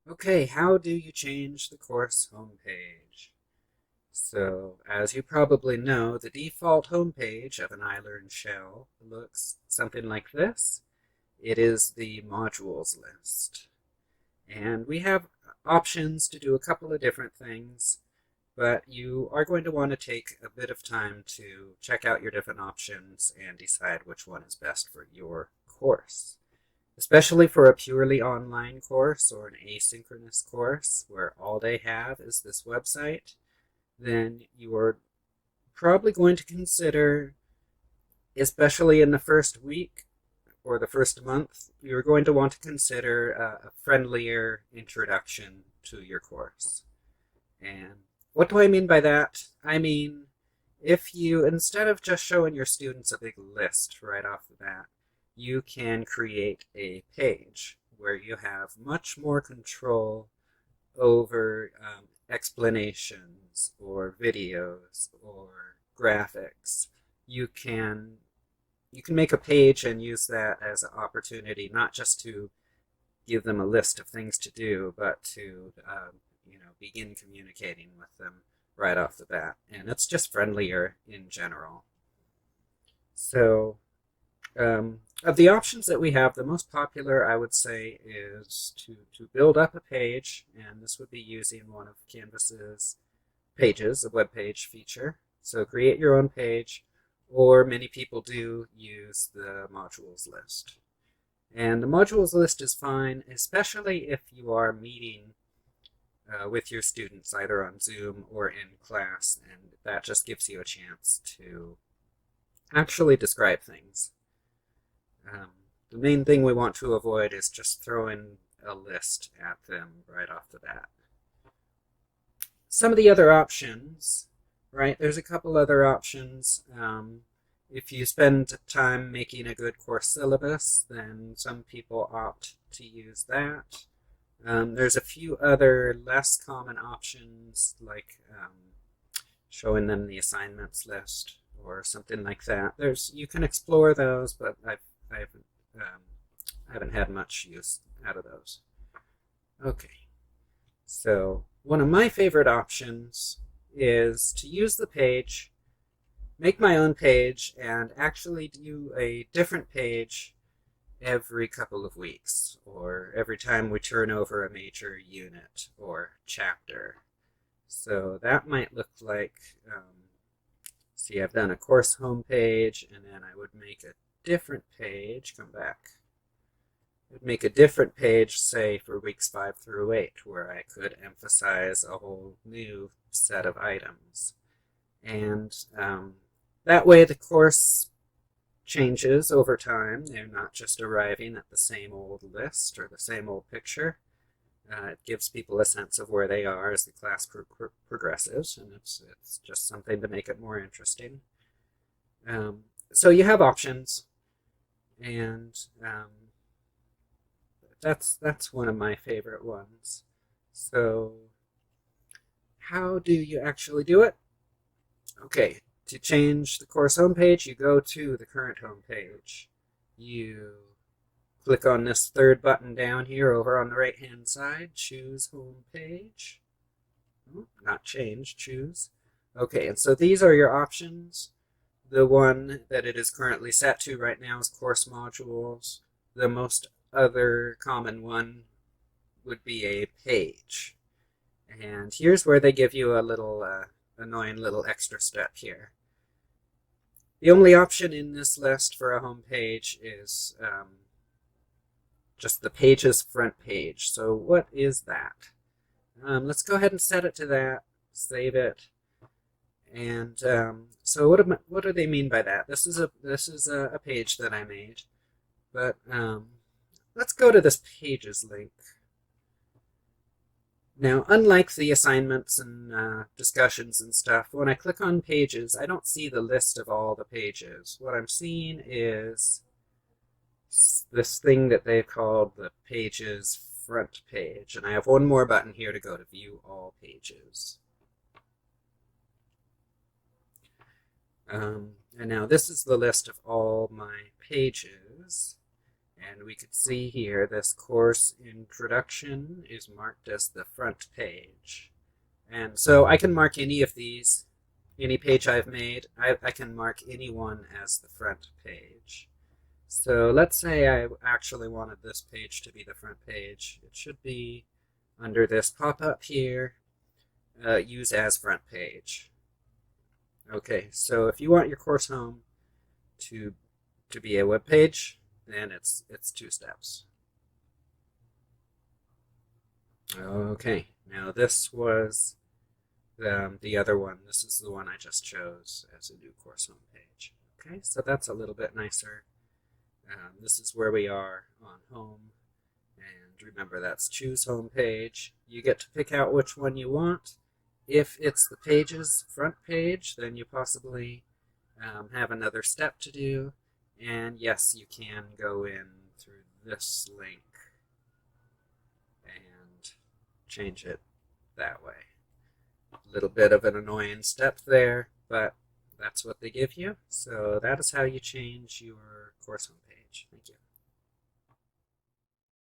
Okay, how do you change the course homepage? So, as you probably know, the default homepage of an iLearn shell looks something like this. It is the modules list. And we have options to do a couple of different things, but you are going to want to take a bit of time to check out your different options and decide which one is best for your course. Especially for a purely online course or an asynchronous course where all they have is this website, then you're probably going to consider, especially in the first week or the first month, you're going to want to consider a friendlier introduction to your course. And what do I mean by that? I mean, if you, instead of just showing your students a big list right off the bat, you can create a page where you have much more control over explanations or videos or graphics. You can you can make a page and use that as an opportunity not just to give them a list of things to do, but to begin communicating with them right off the bat. And it's just friendlier in general. So of the options that we have, the most popular, I would say, is to build up a page, and this would be using one of Canvas's pages, a web page feature. So create your own page, or many people do use the modules list. And the modules list is fine, especially if you are meeting with your students either on Zoom or in class, and that just gives you a chance to actually describe things. The main thing we want to avoid is just throwing a list at them right off the bat. Some of the other options, right? There's a couple other options. If you spend time making a good course syllabus, then some people opt to use that. There's a few other less common options, like showing them the assignments list or something like that. You can explore those, but I haven't had much use out of those. Okay, so one of my favorite options is to use the page, make my own page, and actually do a different page every couple of weeks or every time we turn over a major unit or chapter. So that might look like, see, I've done a course homepage, and then I would make a different page, come back. I'd make a different page, say, for weeks 5 through 8, where I could emphasize a whole new set of items. And that way the course changes over time. They're not just arriving at the same old list or the same old picture. It gives people a sense of where they are as the class progresses, and it's just something to make it more interesting. So you have options, and that's one of my favorite ones. So how do you actually do it? Okay, to change the course homepage, you go to the current homepage. You click on this third button down here over on the right hand side, choose homepage. Not change, choose. Okay, and so these are your options. The one that it is currently set to right now is course modules. The most other common one would be a page. And here's where they give you a little annoying little extra step here. The only option in this list for a home page is just the page's front page. So what is that? Let's go ahead and set it to that, save it. And so what do they mean by that? This is a page that I made, but let's go to this pages link. Now, unlike the assignments and discussions and stuff, when I click on pages, I don't see the list of all the pages. What I'm seeing is this thing that they've called the pages front page, and I have one more button here to go to view all pages. And now this is the list of all my pages. And we could see here this course introduction is marked as the front page. And so I can mark any of these, any page I've made, I can mark any one as the front page. So let's say I actually wanted this page to be the front page. It should be under this pop-up here, use as front page. Okay, so if you want your course home to be a web page, then it's 2 steps. Okay, now this was the other one. This is the one I just chose as a new course home page. Okay, so that's a little bit nicer. This is where we are on home. And remember, that's choose home page. You get to pick out which one you want. If it's the page's front page, then you possibly have another step to do. And yes, you can go in through this link and change it that way. A little bit of an annoying step there, but that's what they give you. So that is how you change your course homepage. Thank you.